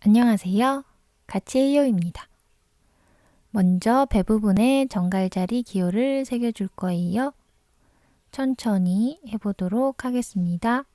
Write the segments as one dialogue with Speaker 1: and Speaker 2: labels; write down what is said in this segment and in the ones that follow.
Speaker 1: 안녕하세요. 같이해요입니다. 먼저 배 부분에 정갈자리 기호를 새겨줄 거예요. 천천히 해보도록 하겠습니다.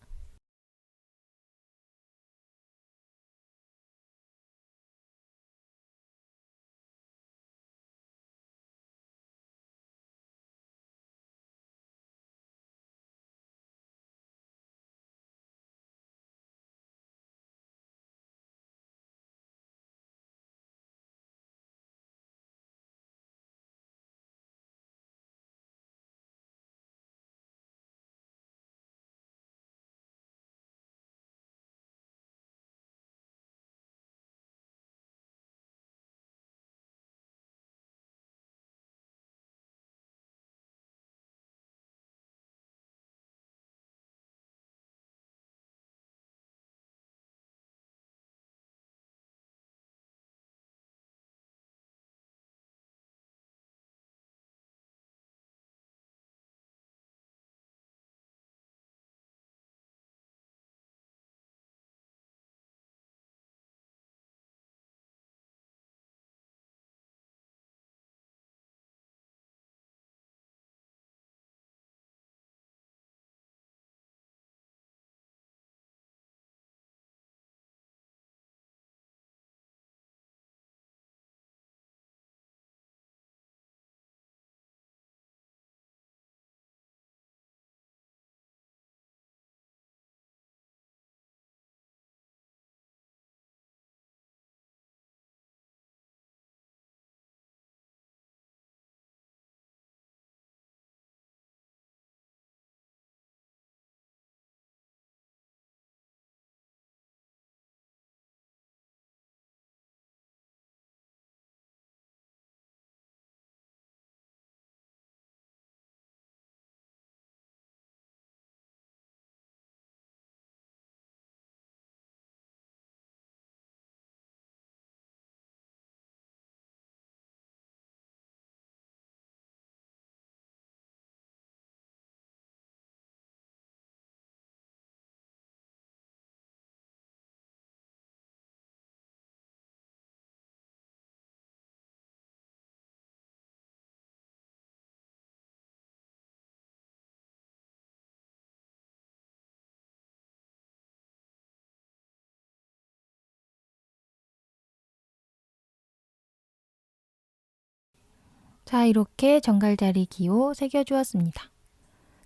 Speaker 1: 자, 이렇게 정갈자리 기호 새겨주었습니다.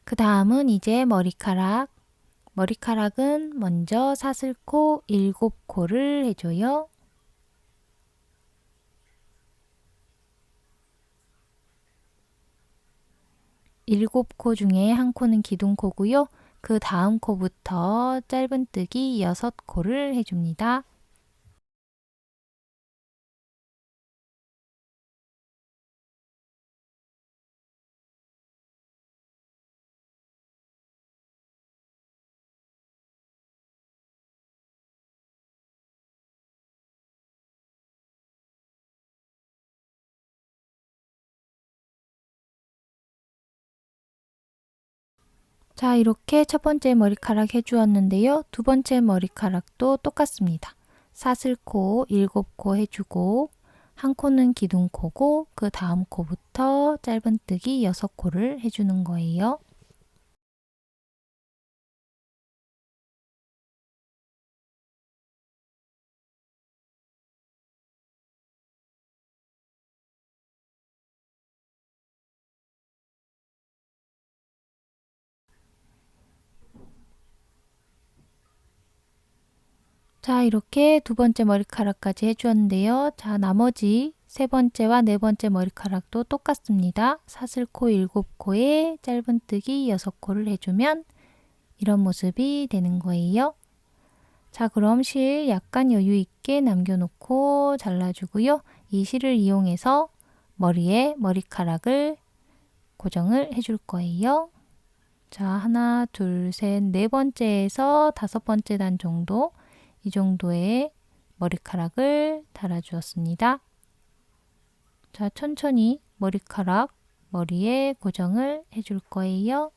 Speaker 1: 그 다음은 이제 머리카락. 머리카락은 먼저 사슬코 7코를 해줘요. 7코 중에 한 코는 기둥코고요. 그 다음 코부터 짧은뜨기 6코를 해줍니다. 자, 이렇게 첫 번째 머리카락 해주었는데요. 두 번째 머리카락도 똑같습니다. 사슬코 7코 해주고 한 코는 기둥코고 그 다음 코부터 짧은뜨기 6코를 해주는 거예요. 자, 이렇게 두 번째 머리카락까지 해주었는데요. 자, 나머지 세 번째와 네 번째 머리카락도 똑같습니다. 사슬코 7코에 짧은뜨기 6코를 해주면 이런 모습이 되는 거예요. 자, 그럼 실 약간 여유 있게 남겨놓고 잘라주고요. 이 실을 이용해서 머리에 머리카락을 고정을 해줄 거예요. 자, 하나, 둘, 셋, 네 번째에서 다섯 번째 단 정도, 이 정도의 머리카락을 달아주었습니다. 자, 천천히 머리카락 머리에 고정을 해줄 거예요.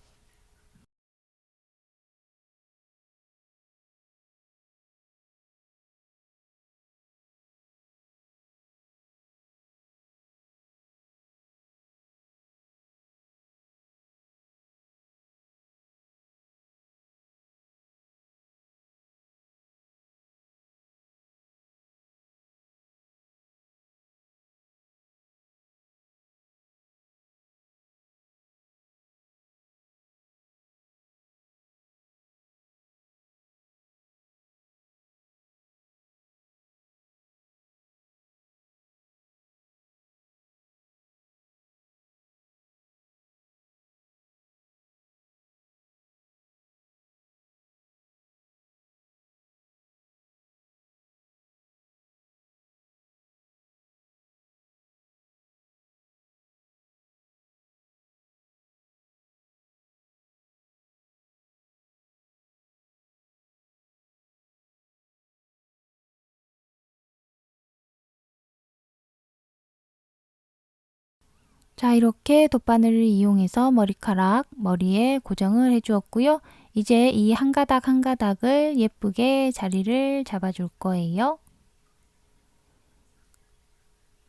Speaker 1: 자, 이렇게 돗바늘을 이용해서 머리에 고정을 해 주었고요. 이제 이 한 가닥 한 가닥을 예쁘게 자리를 잡아줄 거예요.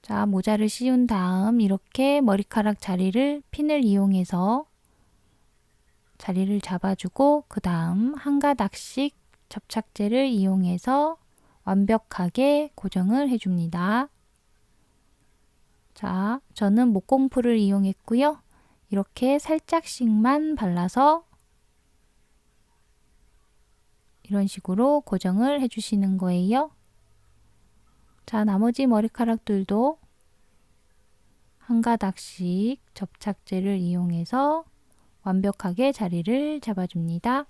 Speaker 1: 자, 모자를 씌운 다음 이렇게 머리카락 자리를 핀을 이용해서 자리를 잡아주고 그 다음 한 가닥씩 접착제를 이용해서 완벽하게 고정을 해줍니다. 자, 저는 목공풀을 이용했고요. 이렇게 살짝씩만 발라서 이런 식으로 고정을 해주시는 거예요. 자, 나머지 머리카락들도 한 가닥씩 접착제를 이용해서 완벽하게 자리를 잡아줍니다.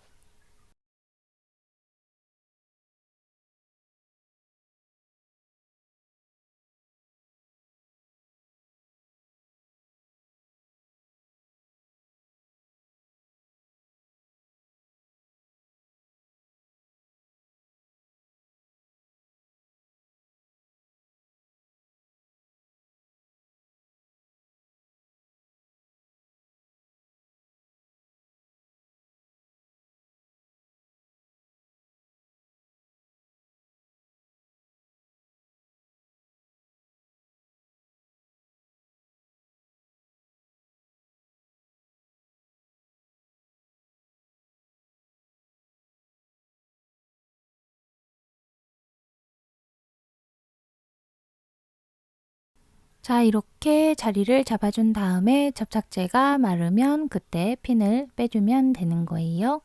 Speaker 1: 자, 이렇게 자리를 잡아준 다음에 접착제가 마르면 그때 핀을 빼주면 되는 거예요.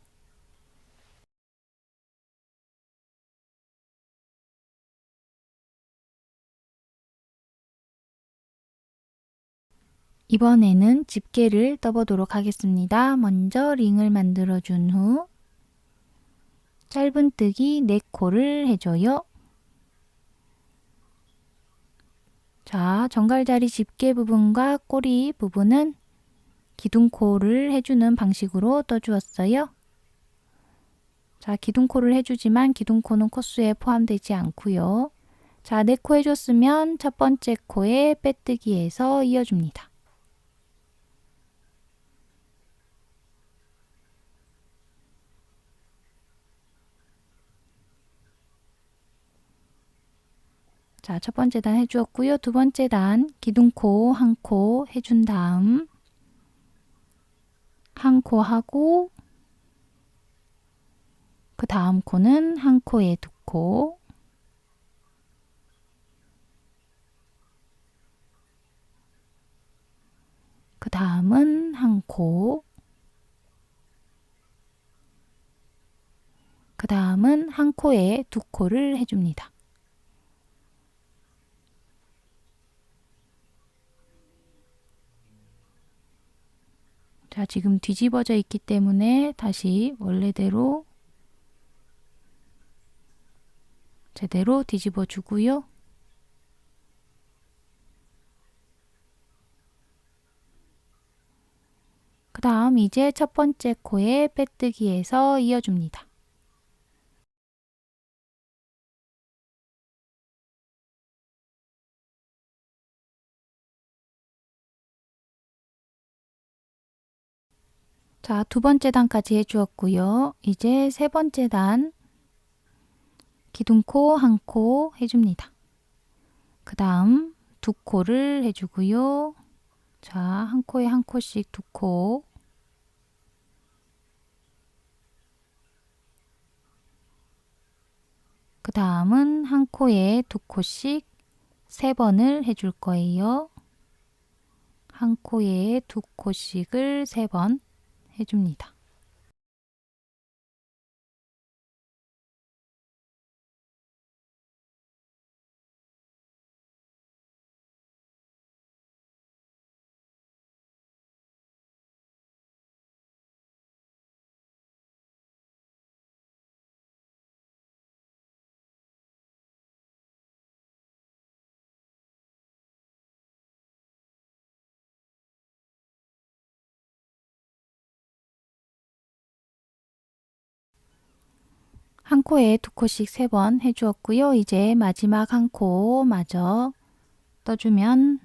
Speaker 1: 이번에는 집게를 떠보도록 하겠습니다. 먼저 링을 만들어 준 후 짧은뜨기 4코를 해줘요. 자, 정갈자리 집게 부분과 꼬리 부분은 기둥코를 해주는 방식으로 떠주었어요. 자, 기둥코를 해주지만 기둥코는 코스에 포함되지 않고요. 자, 4코 해줬으면 첫 번째 코에 빼뜨기해서 이어줍니다. 자, 첫 번째 단 해주었고요. 두 번째 단 기둥코 한 코 해준 다음 한 코 하고 그 다음 코는 한 코에 2코, 그 다음은 한 코, 그 다음은 한 코에 2코를 해줍니다. 자, 지금 뒤집어져 있기 때문에 다시 원래대로 제대로 뒤집어 주고요. 그 다음 이제 첫 번째 코에 빼뜨기해서 이어줍니다. 자, 두 번째 단까지 해주었고요. 이제 세 번째 단 기둥코 한 코 해줍니다. 그 다음 2코를 해주고요. 자, 한 코에 한 코씩 2코, 그 다음은 한 코에 2코씩 3번을 해줄 거예요. 한 코에 2코씩을 3번 해줍니다. 한 코에 2코씩 3번 해주었고요. 이제 마지막 한 코 마저 떠주면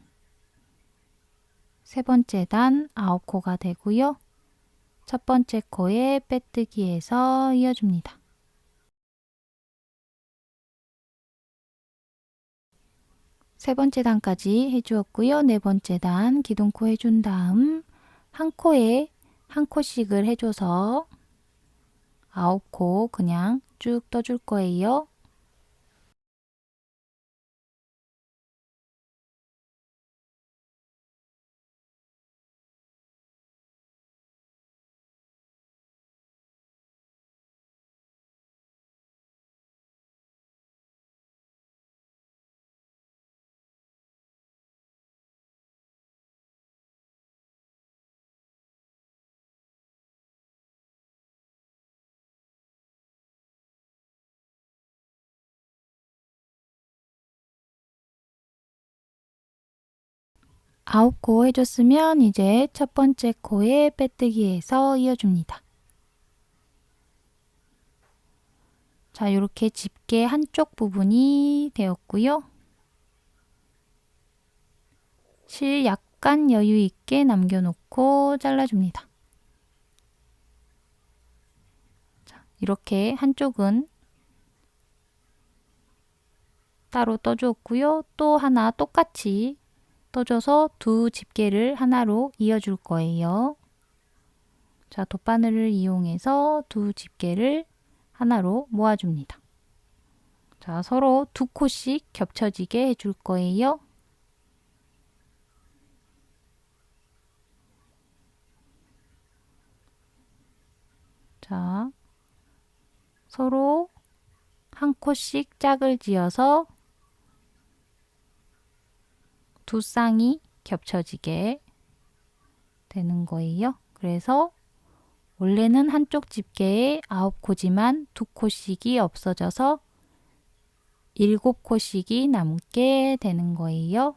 Speaker 1: 세 번째 단 9코가 되고요. 첫 번째 코에 빼뜨기해서 이어줍니다. 세 번째 단까지 해주었고요. 네 번째 단 기둥코 해준 다음 한 코에 한 코씩을 해줘서 9코 그냥 쭉 떠줄 거예요. 아홉 코 해줬으면 이제 첫 번째 코에 빼뜨기해서 이어줍니다. 자, 이렇게 집게 한쪽 부분이 되었고요. 실 약간 여유 있게 남겨놓고 잘라줍니다. 자, 이렇게 한쪽은 따로 떠주었고요. 또 하나 똑같이 떠줘서 두 집게를 하나로 이어줄 거예요. 자, 돗바늘을 이용해서 두 집게를 하나로 모아줍니다. 자, 서로 두 코씩 겹쳐지게 해줄 거예요. 자, 서로 한 코씩 짝을 지어서 두 쌍이 겹쳐지게 되는 거예요. 그래서 원래는 한쪽 집게에 9코지만 2코씩이 없어져서 7코씩이 남게 되는 거예요.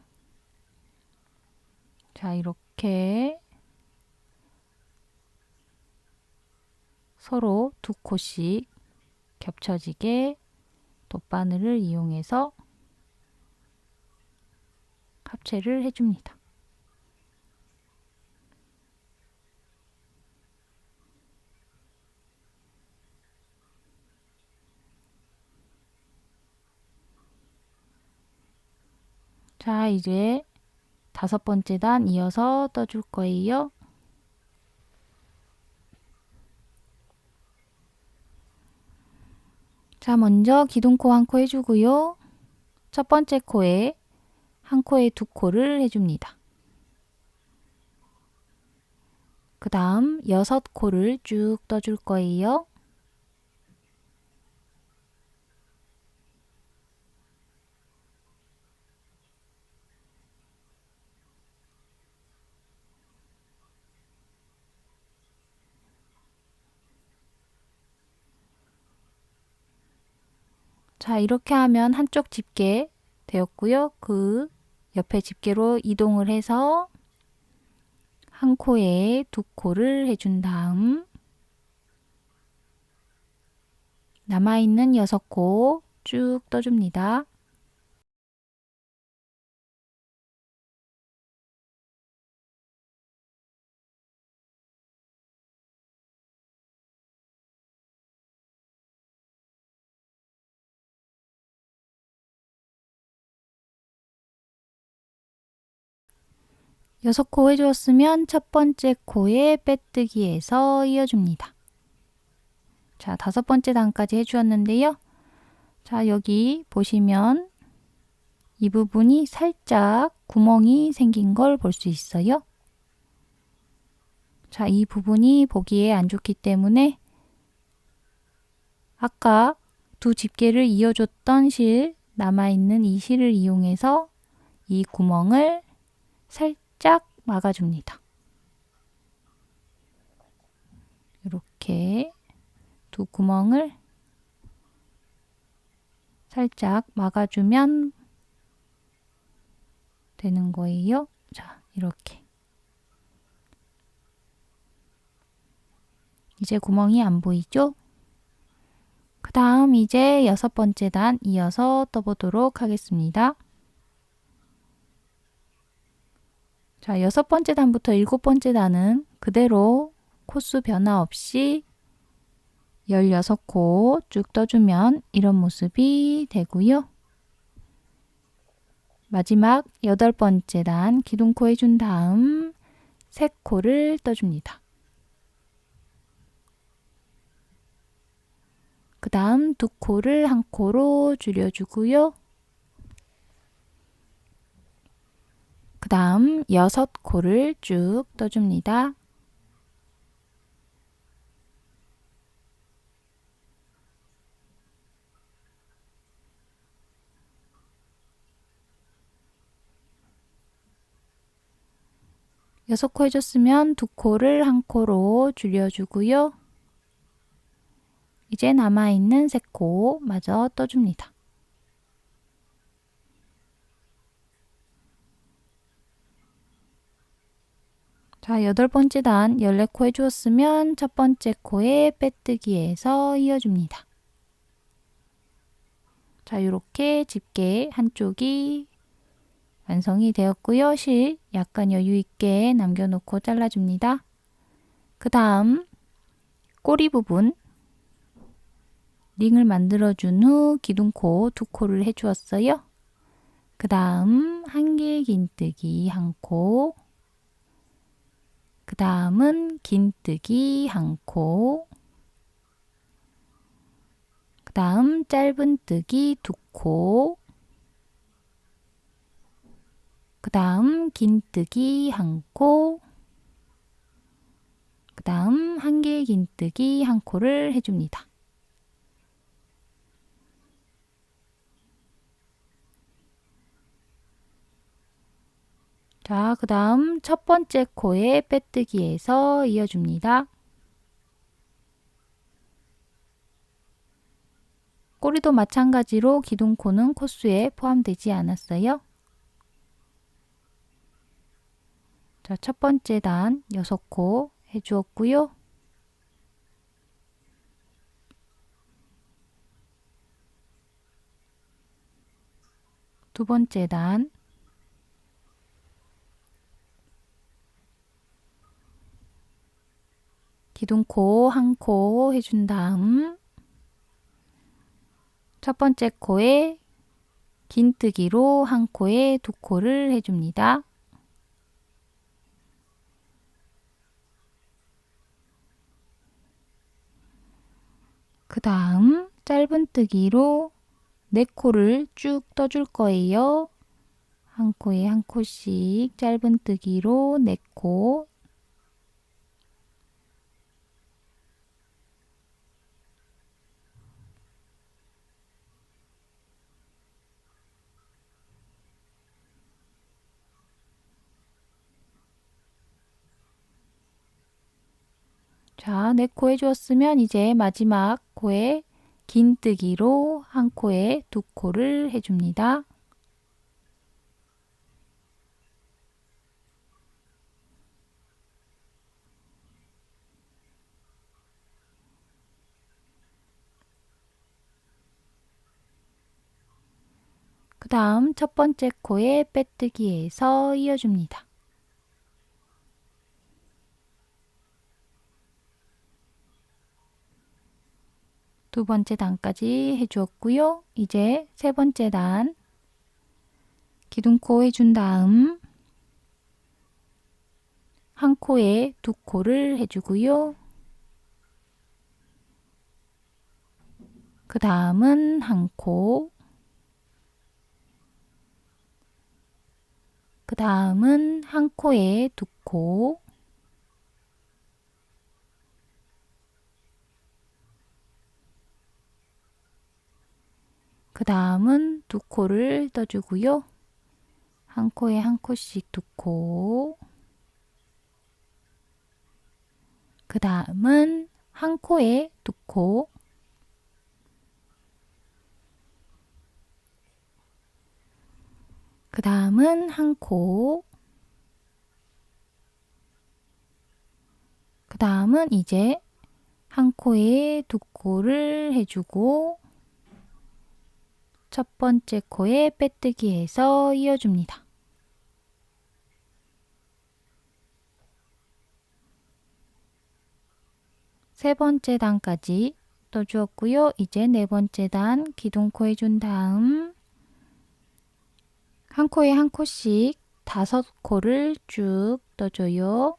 Speaker 1: 자, 이렇게 서로 2코씩 겹쳐지게 돗바늘을 이용해서 합체를 해줍니다. 자, 이제 다섯 번째 단 이어서 떠줄 거예요. 자, 먼저 기둥코 한 코 해주고요. 첫 번째 코에 한 코에 2코를 해줍니다. 그 다음 6코를 쭉 떠줄 거예요. 자, 이렇게 하면 한쪽 집게 되었고요. 그 옆에 집게로 이동을 해서 한 코에 2코를 해준 다음 남아있는 6코 쭉 떠줍니다. 여섯 코 해주었으면 첫 번째 코에 빼뜨기해서 이어줍니다. 자, 다섯 번째 단까지 해주었는데요. 자, 여기 보시면 이 부분이 살짝 구멍이 생긴 걸 볼 수 있어요. 자, 이 부분이 보기에 안 좋기 때문에 아까 두 집게를 이어줬던 실, 남아있는 이 실을 이용해서 이 구멍을 살짝 막아줍니다. 이렇게 두 구멍을 살짝 막아주면 되는 거예요. 자, 이렇게. 이제 구멍이 안 보이죠? 그 다음 이제 여섯 번째 단 이어서 떠보도록 하겠습니다. 자, 6번째 단부터 7번째 단은 그대로 코수 변화 없이 16코 쭉 떠주면 이런 모습이 되고요. 마지막 8번째 단 기둥코 해준 다음 3코를 떠줍니다. 그 다음 2코를 1코로 줄여주고요. 그 다음 6코를 쭉 떠줍니다. 여섯 코 해줬으면 2코를 1코로 줄여주고요. 이제 남아있는 3코 마저 떠줍니다. 자, 8번째 단 14코 해주었으면 첫 번째 코에 빼뜨기에서 이어줍니다. 자, 이렇게 집게 한쪽이 완성이 되었고요. 실 약간 여유 있게 남겨놓고 잘라줍니다. 그 다음 꼬리 부분 링을 만들어준 후 기둥코 2코를 해주었어요. 그 다음 한길긴뜨기 1코, 그 다음은 긴뜨기 1코, 그 다음 짧은뜨기 2코, 그 다음 긴뜨기 1코, 그 다음 한길긴뜨기 1코를 해줍니다. 자, 그 다음 첫 번째 코에 빼뜨기에서 이어줍니다. 꼬리도 마찬가지로 기둥코는 코수에 포함되지 않았어요. 자, 첫 번째 단 6코 해주었고요. 두 번째 단 기둥코 1코 해준 다음 첫 번째 코에 긴뜨기로 1코에 2코를 해줍니다. 그 다음 짧은뜨기로 4코를 쭉 떠줄 거예요. 1코에 1코씩 짧은뜨기로 4코, 자, 4코 해주었으면 이제 마지막 코에 긴뜨기로 1코에 2코를 해줍니다. 그 다음 첫 번째 코에 빼뜨기에서 이어줍니다. 두 번째 단까지 해주었고요. 이제 세 번째 단 기둥코 해준 다음 1코에 2코를 해주고요. 그 다음은 1코, 그 다음은 1코에 2코, 그 다음은 2코를 떠주고요. 1코에 1코씩 2코, 그 다음은 1코에 2코, 그 다음은 1코, 그 다음은 이제 1코에 2코를 해주고 첫 번째 코에 빼뜨기해서 이어줍니다. 세 번째 단까지 떠주었고요. 이제 네 번째 단 기둥코 해준 다음 한 코에 한 코씩 5코를 쭉 떠줘요.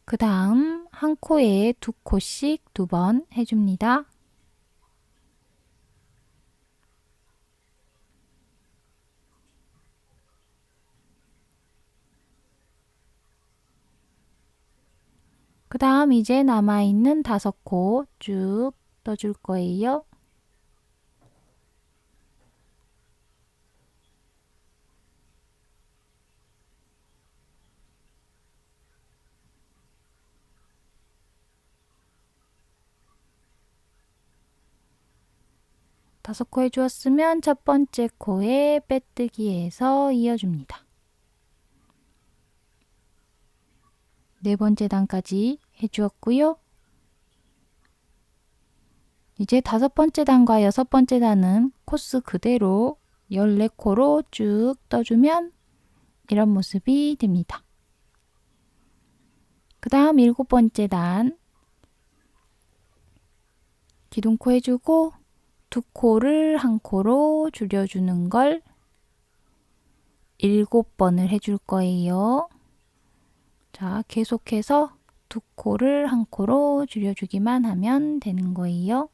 Speaker 1: 그 다음 한 코에 2코씩 2번 해줍니다. 그 다음 이제 남아있는 5코 쭉 떠줄 거예요. 다섯 코 해주었으면 첫 번째 코에 빼뜨기해서 이어줍니다. 네 번째 단까지 해주었고요. 이제 다섯 번째 단과 여섯 번째 단은 코스 그대로 14코로 쭉 떠주면 이런 모습이 됩니다. 그 다음 일곱 번째 단 기둥코 해주고 2코를 한 코로 줄여주는 걸 7번을 해줄 거예요. 자, 계속해서 2코를 한 코로 줄여주기만 하면 되는 거예요.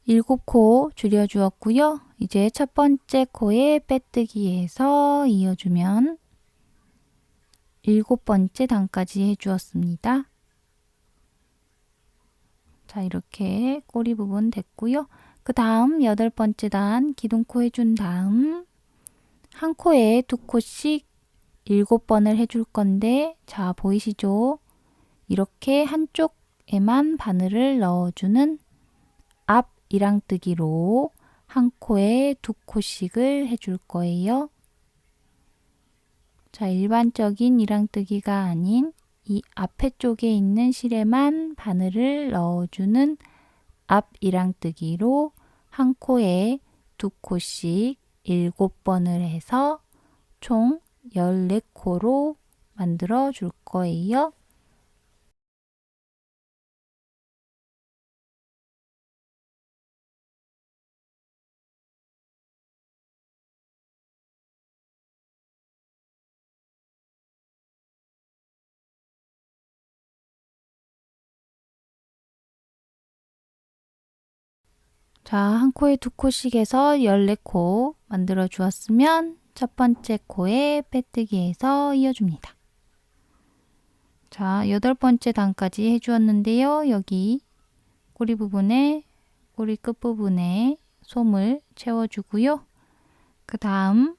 Speaker 1: 일곱 코 줄여주었고요. 이제 첫 번째 코에 빼뜨기해서 이어주면 일곱 번째 단까지 해주었습니다. 자, 이렇게 꼬리 부분 됐고요. 그 다음 여덟 번째 단 기둥코 해준 다음 한 코에 2코씩 7번을 해줄 건데, 자, 보이시죠? 이렇게 한쪽에만 바늘을 넣어주는 앞 이랑뜨기로 한 코에 2코씩을 해줄 거예요. 자, 일반적인 이랑뜨기가 아닌 이 앞에 쪽에 있는 실에만 바늘을 넣어주는 앞 이랑뜨기로 한 코에 2코씩 7번을 해서 총 14코로 만들어 줄 거예요. 자, 한 코에 2코씩 해서 14코 만들어 주었으면 첫 번째 코에 빼뜨기해서 이어줍니다. 자, 여덟 번째 단까지 해주었는데요. 여기 꼬리 부분에, 꼬리 끝부분에 솜을 채워주고요. 그 다음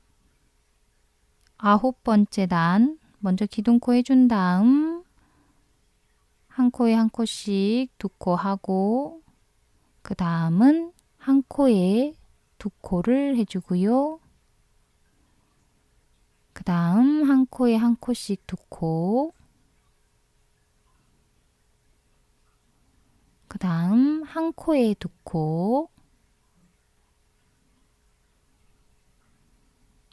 Speaker 1: 아홉 번째 단 먼저 기둥코 해준 다음 한 코에 한 코씩 2코 하고, 그 다음은 한 코에 2코를 해주고요. 그 다음 한 코에 한 코씩 2코, 그 다음 한 코에 2코,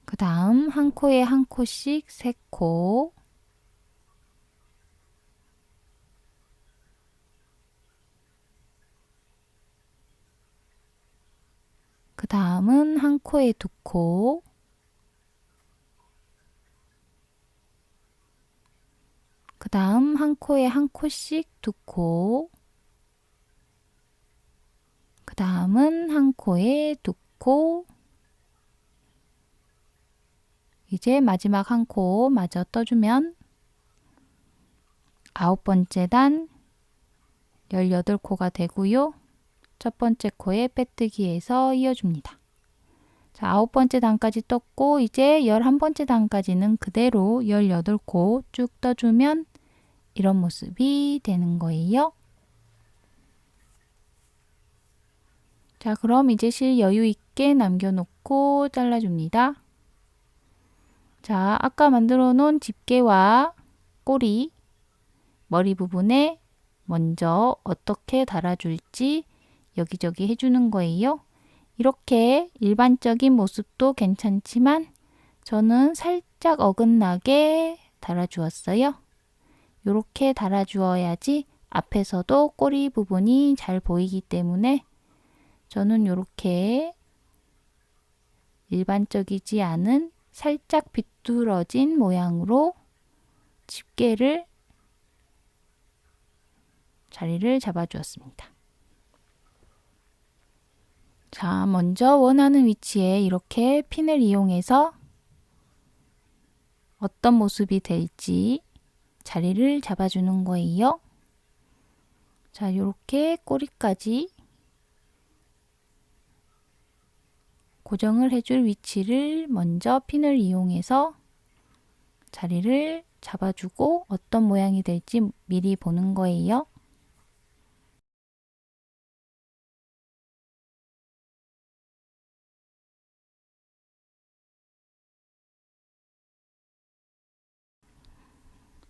Speaker 1: 그 다음 한 코에 한 코씩 3코, 그 다음은 한 코에 2코, 그 다음 한 코에 한 코씩 2코, 그 다음은 한 코에 2코, 이제 마지막 한 코 마저 떠주면 아홉 번째 단 18코가 되고요. 첫 번째 코에 빼뜨기해서 이어줍니다. 자, 9번째 단까지 떴고 이제 11번째 단까지는 그대로 18코 쭉 떠주면 이런 모습이 되는 거예요. 자, 그럼 이제 실 여유 있게 남겨놓고 잘라줍니다. 자, 아까 만들어 놓은 집게와 꼬리, 머리 부분에 먼저 어떻게 달아줄지 여기저기 해주는 거예요. 이렇게 일반적인 모습도 괜찮지만 저는 살짝 어긋나게 달아주었어요. 이렇게 달아주어야지 앞에서도 꼬리 부분이 잘 보이기 때문에 저는 이렇게 일반적이지 않은 살짝 비뚤어진 모양으로 집게를 자리를 잡아주었습니다. 자, 먼저 원하는 위치에 이렇게 핀을 이용해서 어떤 모습이 될지 자리를 잡아주는 거예요. 자, 이렇게 꼬리까지 고정을 해줄 위치를 먼저 핀을 이용해서 자리를 잡아주고 어떤 모양이 될지 미리 보는 거예요.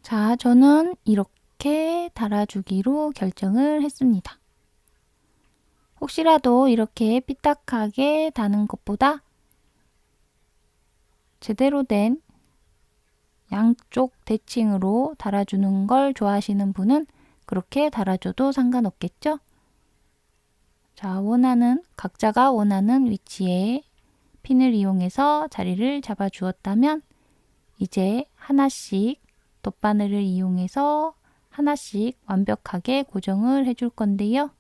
Speaker 1: 자, 저는 이렇게 달아주기로 결정을 했습니다. 혹시라도 이렇게 삐딱하게 다는 것보다 제대로 된 양쪽 대칭으로 달아주는 걸 좋아하시는 분은 그렇게 달아줘도 상관없겠죠? 자, 각자가 원하는 위치에 핀을 이용해서 자리를 잡아 주었다면 이제 하나씩 돗바늘을 이용해서 하나씩 완벽하게 고정을 해줄 건데요.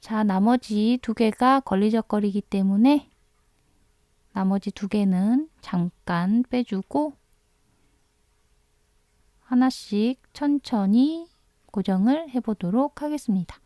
Speaker 1: 자, 나머지 2개가 걸리적거리기 때문에 나머지 2개는 잠깐 빼주고 하나씩 천천히 고정을 해보도록 하겠습니다.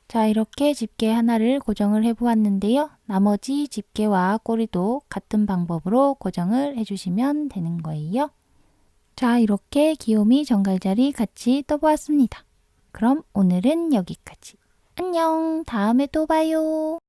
Speaker 1: 자, 이렇게 집게 하나를 고정을 해 보았는데요. 나머지 집게와 꼬리도 같은 방법으로 고정을 해주시면 되는 거예요. 자, 이렇게 귀요미 정갈자리 같이 떠보았습니다. 그럼 오늘은 여기까지. 안녕! 다음에 또 봐요.